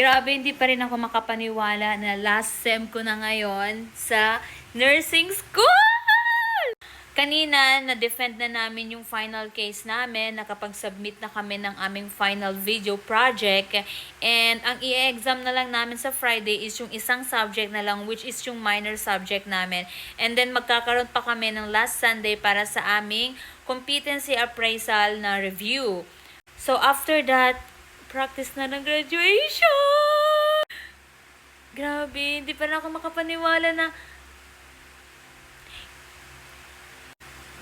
Grabe, hindi pa rin ako makapaniwala na last sem ko na ngayon sa nursing school! Kanina, na-defend na namin yung final case namin. Nakapag-submit na kami ng aming final video project. And ang i-exam na lang namin sa Friday is yung isang subject na lang, which is yung minor subject namin. And then magkakaroon pa kami ng last Sunday para sa aming competency appraisal na review. So after that, practice na ng graduation! Grabe, hindi pa na ako makapaniwala na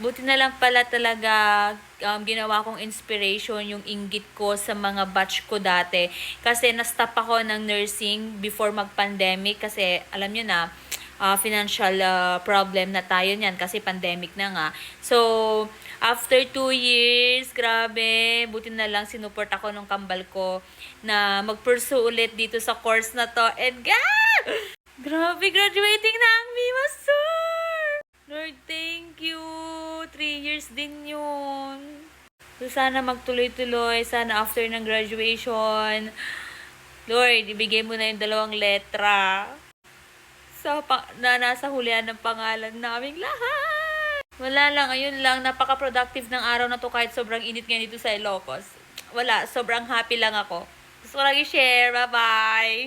buti na lang pala talaga ginawa kong inspiration yung inggit ko sa mga batch ko dati. Kasi na-stop ako ng nursing before mag-pandemic kasi alam nyo na, financial problem na tayo niyan kasi pandemic na nga. So, after 2 years, grabe, buti na lang sinuport ako ng kambal ko na mag-pursue ulit dito sa course na to. And grabe, graduating na ang Viva Sur! Lord, thank you! 3 years din yun. So, sana magtuloy-tuloy. Sana after ng graduation, Lord, ibigay mo na yung 2 letra na nasa hulihan ng pangalan naming lahat. Wala lang, ayun lang. Napaka-productive ng araw na to kahit sobrang init nga dito sa Ilocos. Wala, sobrang happy lang ako. Gusto ko lang i-share. Bye-bye!